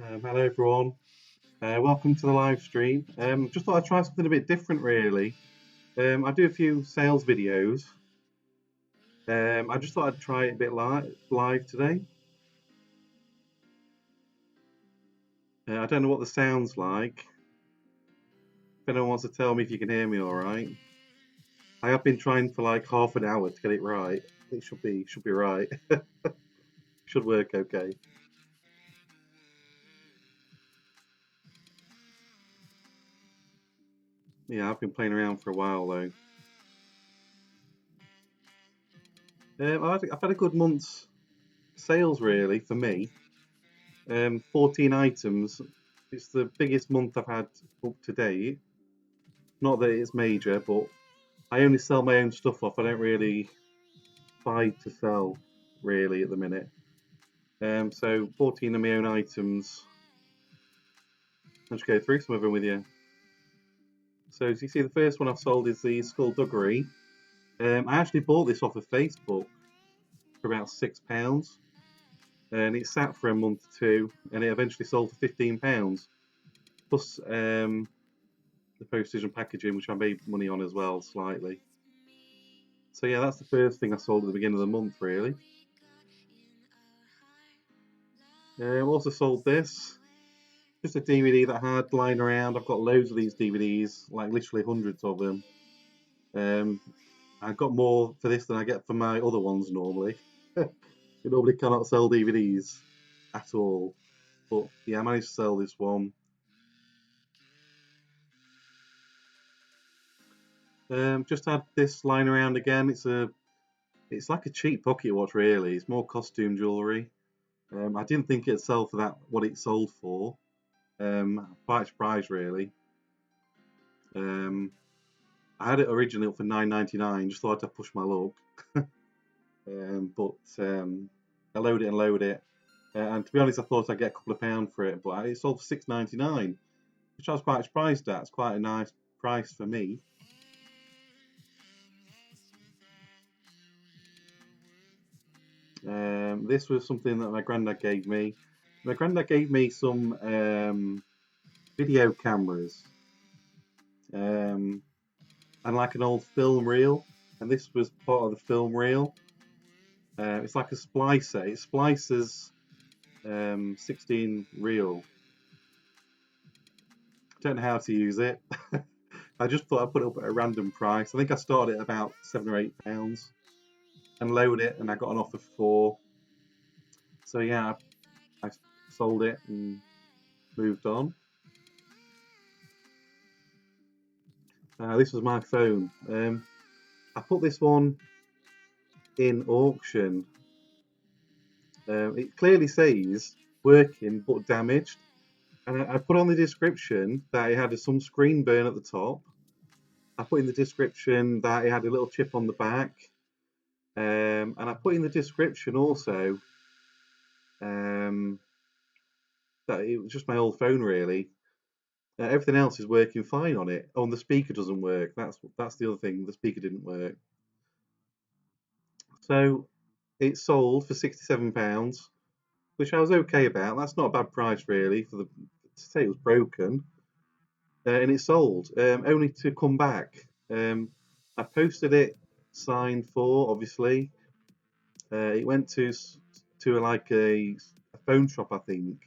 Hello everyone, welcome to the live stream. Just thought I'd try something a bit different really. I do a few sales videos. I just thought I'd try it a bit live today. I don't know what the sound's like. If anyone wants to tell me if you can hear me alright. I have been trying for like half an hour to get it right. It should be right. Should work okay. Yeah, I've been playing around for a while though. I've had a good month's sales really for me. 14 items. It's the biggest month I've had up to date. Not that it's major, but I only sell my own stuff off. I don't really buy to sell really at the minute. So 14 of my own items. I'll just go through some of them with you. So as you see, the first one I've sold is the skullduggery. I actually bought this off of Facebook for about £6, and it sat for a month or two, and it eventually sold for £15 plus the postage and packaging, which I made money on as well slightly. So yeah, that's the first thing I sold at the beginning of the month really. I also sold this, just a DVD that I had lying around. I've got loads of these DVDs, like literally hundreds of them. I got more for this than I get for my other ones normally. You normally cannot sell DVDs at all, but yeah, I managed to sell this one. Just had this lying around again. It's like a cheap pocket watch really. It's more costume jewellery. I didn't think it'd sell for that what it sold for. Quite surprised really. I had it originally up for £9.99. Just thought I'd push my luck. But I load it and load it. And to be honest, I thought I'd get a couple of pounds for it, but it sold for £6.99, which I was quite surprised at. It's quite a nice price for me. This was something that my granddad gave me. My granddad gave me some video cameras and like an old film reel, and this was part of the film reel. It's like a splicer. It splices 16 reel. Don't know how to use it. I just thought I'd put it up at a random price. I think I started at about £7 or £8 and load it, and I got an offer for £4. So yeah, I sold it and moved on. This was my phone. I put this one in auction. It clearly says working but damaged, and I put on the description that it had some screen burn at the top. I put in the description that it had a little chip on the back, and I put in the description also that it was just my old phone really. Everything else is working fine on it. Oh, and the speaker doesn't work. That's the other thing. The speaker didn't work. So it sold for £67, which I was okay about. That's not a bad price really to say it was broken. And it sold. Only to come back. I posted it signed for, obviously. It went to like a phone shop, I think.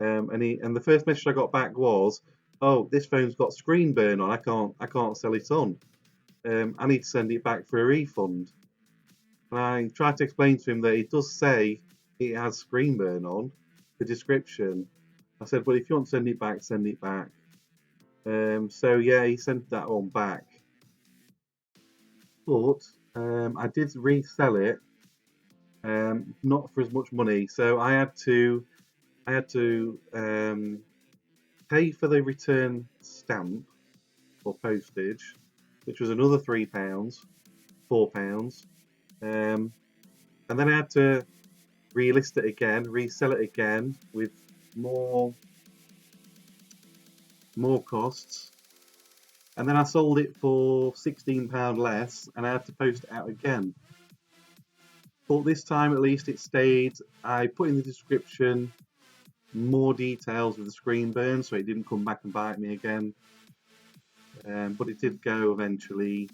And the first message I got back was, "Oh, this phone's got screen burn on. I can't sell it on. I need to send it back for a refund." And I tried to explain to him that it does say it has screen burn on the description. I said, "Well, if you want to send it back, send it back." So yeah, he sent that one back. But I did resell it, not for as much money. So I had to pay for the return stamp or postage, which was another £3, £4, and then I had to relist it again, resell it again with more costs, and then I sold it for £16 less, and I had to post it out again. But this time at least it stayed. I put in the description more details with the screen burn, so it didn't come back and bite me again. But it did go eventually.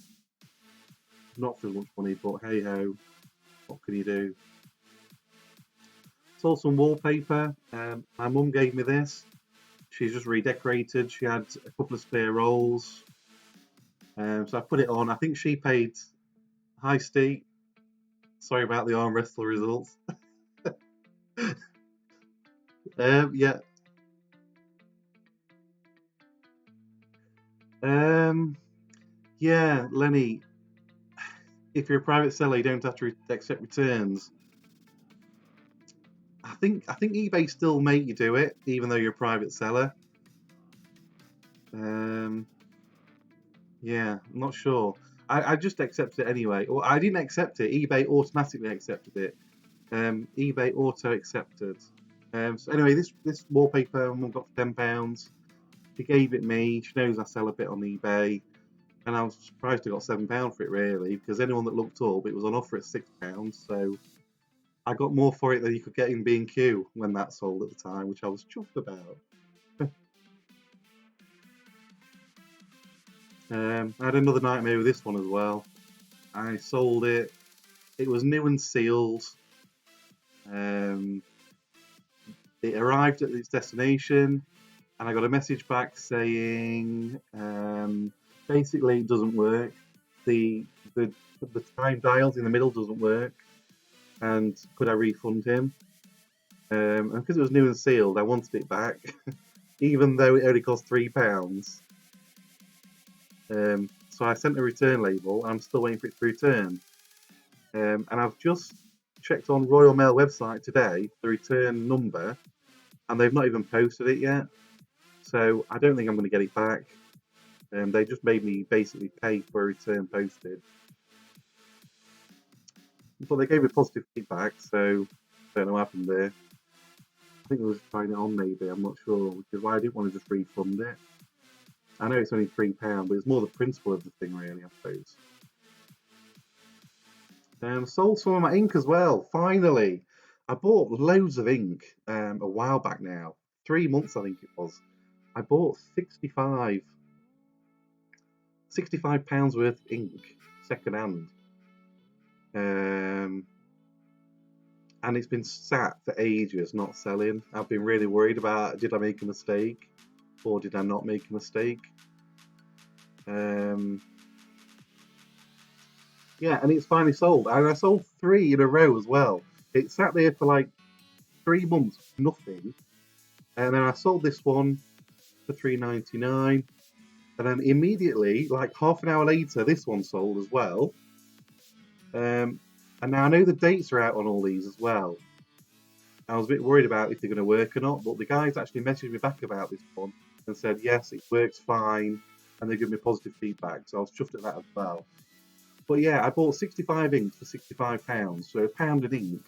Not for much money, but hey ho, what can you do? Saw some wallpaper. My mum gave me this. She's just redecorated. She had a couple of spare rolls. So I put it on. I think she paid. Hi, Steve. Sorry about the arm wrestle results. Yeah. Yeah, Lenny. If you're a private seller, you don't have to accept returns. I think eBay still make you do it, even though you're a private seller. Um, yeah, I'm not sure. I just accepted it anyway. Well, I didn't accept it. eBay automatically accepted it. eBay auto accepted. So anyway, this wallpaper I got for £10. She gave it me. She knows I sell a bit on eBay, and I was surprised I got £7 for it really, because anyone that looked up, it was on offer at £6. So I got more for it than you could get in B&Q when that sold at the time, which I was chuffed about. I had another nightmare with this one as well. I sold it. It was new and sealed. Um, it arrived at its destination, and I got a message back saying basically it doesn't work. The the the time dials in the middle doesn't work, and could I refund him? And because it was new and sealed, I wanted it back, even though it only cost £3. So I sent a return label. I'm still waiting for it to return. And I've just checked on Royal Mail website today the return number, and they've not even posted it yet. So I don't think I'm going to get it back. They just made me basically pay for a return posted. But they gave me positive feedback, so I don't know what happened there. I think I was trying it on maybe, I'm not sure, which is why I didn't want to just refund it. I know it's only £3, but it's more the principle of the thing really, I suppose. Sold some of my ink as well, finally. I bought loads of ink a while back now. 3 months I think it was. I bought £65 worth of ink second hand. And it's been sat for ages not selling. I've been really worried about, did I make a mistake or did I not make a mistake? Yeah, and it's finally sold. And I sold 3 in a row as well. It sat there for like 3 months, nothing. And then I sold this one for £3.99. And then immediately, like half an hour later, this one sold as well. And now I know the dates are out on all these as well. I was a bit worried about if they're going to work or not, but the guys actually messaged me back about this one and said, yes, it works fine. And they give me positive feedback. So I was chuffed at that as well. But yeah, I bought 65 inks for £65, so £1 an ink.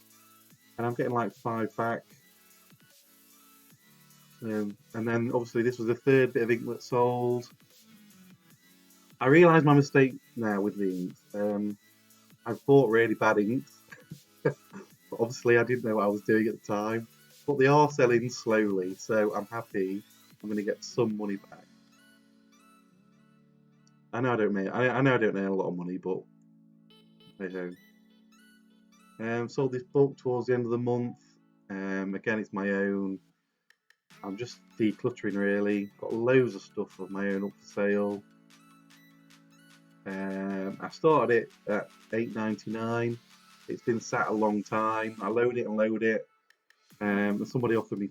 And I'm getting like 5 back. And then obviously this was the third bit of ink that sold. I realise my mistake now with the inks. I've bought really bad inks. But obviously I didn't know what I was doing at the time. But they are selling slowly, so I'm happy I'm going to get some money back. I know I don't earn a lot of money, but hey ho. Sold this book towards the end of the month. Again, it's my own. I'm just decluttering really. Got loads of stuff of my own up for sale. I started it at £8.99. It's been sat a long time. I load it and load it. And somebody offered me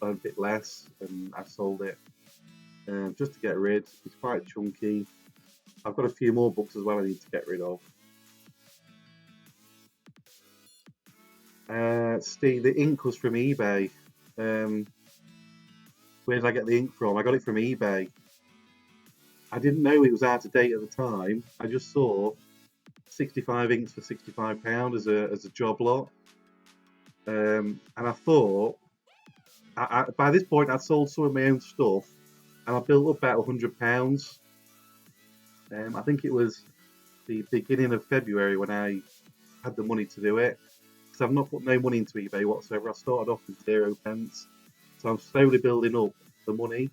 a bit less, and I sold it just to get rid. It's quite chunky. I've got a few more books as well I need to get rid of. Steve, the ink was from eBay. Where did I get the ink from? I got it from eBay. I didn't know it was out of date at the time. I just saw 65 inks for £65 as a job lot. And I thought, by this point, I'd sold some of my own stuff, and I built up about £100. I think it was the beginning of February when I had the money to do it, because I've not put no money into eBay whatsoever. I started off with 0 pence, So I'm slowly building up the money.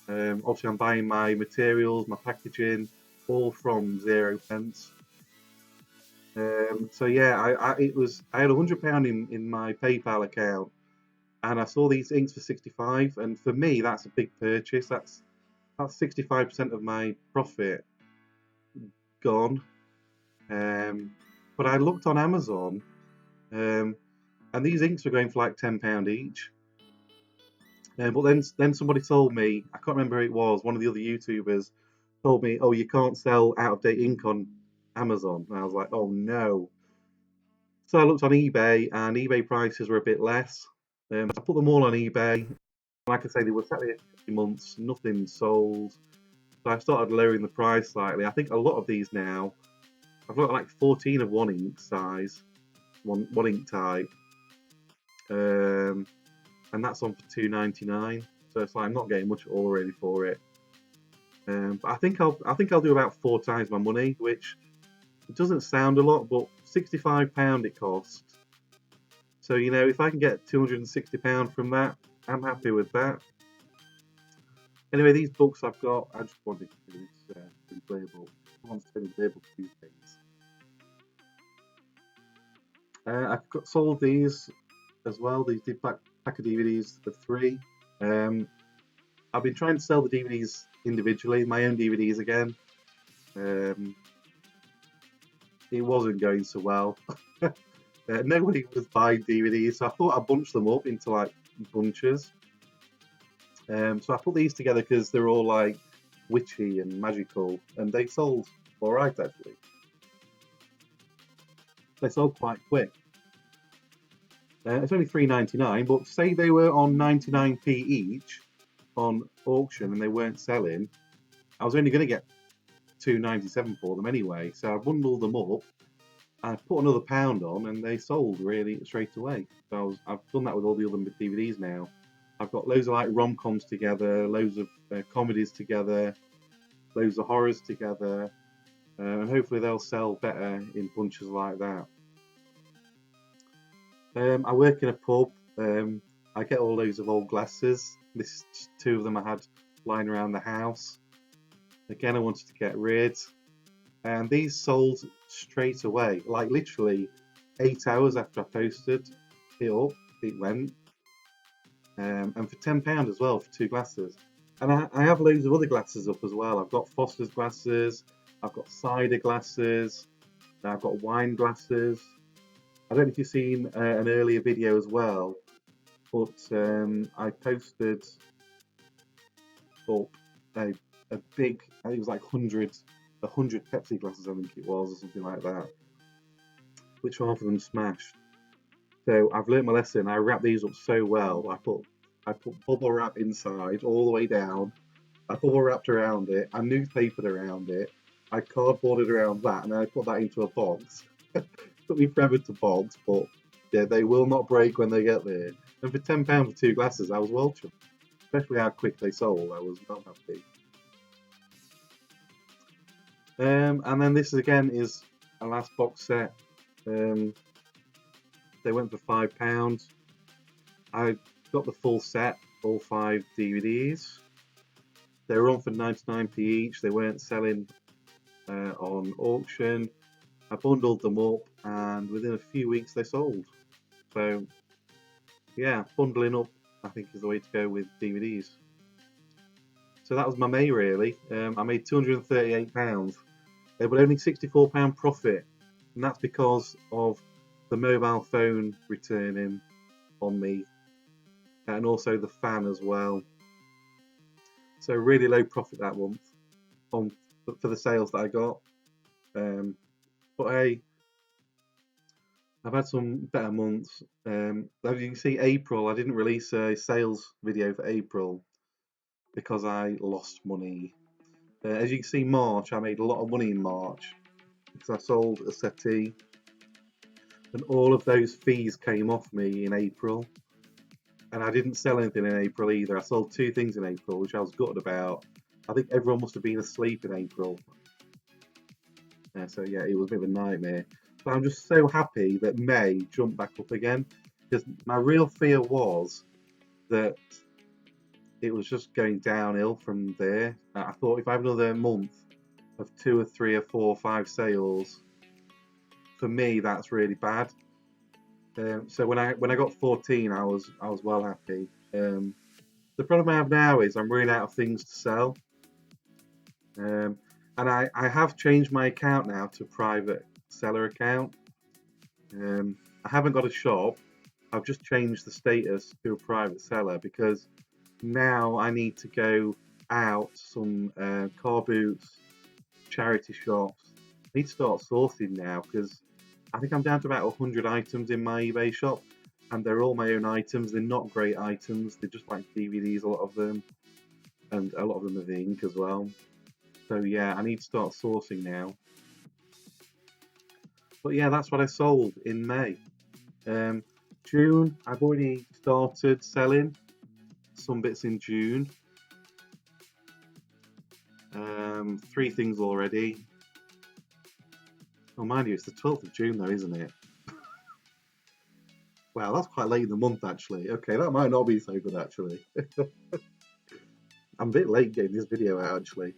Obviously, I'm buying my materials, my packaging, all from 0 pence. So yeah, I had £100 in my PayPal account, and I saw these inks for 65, and for me that's a big purchase. That's 65% of my profit gone. Um, but I looked on Amazon, um, and these inks were going for like £10 each. But then somebody told me, I can't remember who it was, one of the other YouTubers told me, oh, you can't sell out of date ink on Amazon. And I was like, oh no. So I looked on eBay, and eBay prices were a bit less. So I put them all on eBay. Like I say, they were sat there for months, nothing sold. So I started lowering the price slightly. I think a lot of these now, I've got like 14 of one ink size, one ink type, and that's on for £2.99. So it's like I'm not getting much at all really for it. But I think I'll do about 4 times my money, which doesn't sound a lot, but £65 it cost. So if I can get £260 from that, I'm happy with that. Anyway, these books I've got, I just wanted to do this replayable. I want to replayable two things. I've got sold these as well. These pack of DVDs for 3. I've been trying to sell the DVDs individually, my own DVDs again. It wasn't going so well. Nobody was buying DVDs, so I thought I'd bunch them up into like bunches. So I put these together because they're all like witchy and magical, and they sold alright actually. They sold quite quick. It's only £3.99, but say they were on 99p each on auction and they weren't selling, I was only going to get £2.97 for them anyway. So I bundled them up, I put another £1 on, and they sold really straight away. So I've done that with all the other DVDs now. I've got loads of like rom-coms together, loads of comedies together, loads of horrors together, and hopefully they'll sell better in bunches like that. I work in a pub. I get all loads of old glasses. This is just 2 of them I had lying around the house. Again, I wanted to get rid. And these sold straight away. Like literally 8 hours after I posted it up, it went. And for £10 as well for 2 glasses. And I have loads of other glasses up as well. I've got Foster's glasses. I've got cider glasses. I've got wine glasses. I don't know if you've seen an earlier video as well, but I posted up a big, I think it was like 100 Pepsi glasses, I think it was, or something like that, which half of them smashed. So I've learnt my lesson. I wrap these up so well. I put bubble wrap inside all the way down. I bubble wrapped around it. I newspapered around it. I cardboarded around that, and then I put that into a box. Took me forever to box, but yeah, they will not break when they get there. And for £10 for 2 glasses, I was well chuffed. Especially how quick they sold, I was not happy. And then this again is a last box set. They went for £5. I got the full set, all 5 DVDs. They were on for 99p each. They weren't selling on auction. I bundled them up, and within a few weeks they sold. So yeah, bundling up I think is the way to go with DVDs. So that was my May really. I made £238, but only £64 profit, and that's because of the mobile phone returning on me, and also the fan as well. So really low profit that month for the sales that I got. But hey, I've had some better months. As you can see, April, I didn't release a sales video for April because I lost money. As you can see, March, I made a lot of money in March because I sold a settee, and all of those fees came off me in April. And I didn't sell anything in April either. I sold 2 things in April, which I was gutted about. I think everyone must have been asleep in April. So yeah, it was a bit of a nightmare. But I'm just so happy that May jumped back up again, because my real fear was that it was just going downhill from there. I thought if I have another month of 2 or 3 or 4 or 5 sales, for me that's really bad. So when I got 14, I was well happy. The problem I have now is I'm running out of things to sell, and I have changed my account now to private seller account. I haven't got a shop. I've just changed the status to a private seller because now I need to go out to some car boots, charity shops. I need to start sourcing now because I think I'm down to about 100 items in my eBay shop, and they're all my own items. They're not great items. They're just like DVDs, a lot of them, and a lot of them are the ink as well. So yeah, I need to start sourcing now. But yeah, that's what I sold in May. June, I've already started selling some bits in June. 3 things already. Oh, mind you, it's the 12th of June though, isn't it? Wow, that's quite late in the month actually. Okay, that might not be so good actually. I'm a bit late getting this video out actually.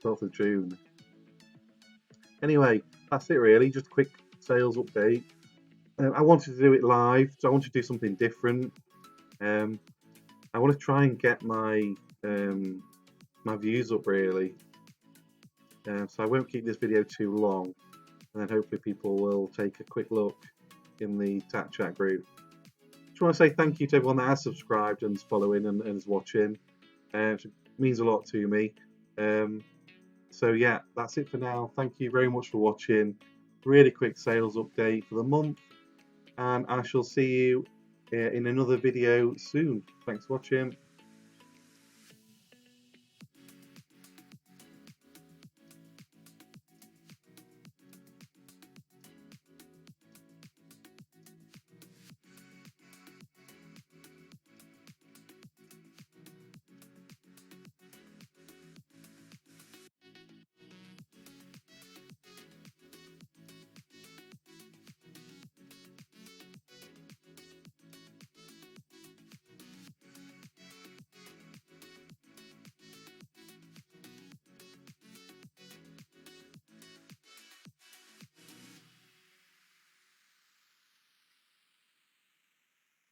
12th of June. Anyway, that's it really, just a quick sales update. I wanted to do it live, so I want to do something different. I want to try and get my my views up really. So I won't keep this video too long, and then hopefully people will take a quick look in the Tat Chat group. Just want to say thank you to everyone that has subscribed and is following and is watching. It means a lot to me. So yeah, that's it for now. Thank you very much for watching. Really quick sales update for the month, and I shall see you in another video soon. Thanks for watching.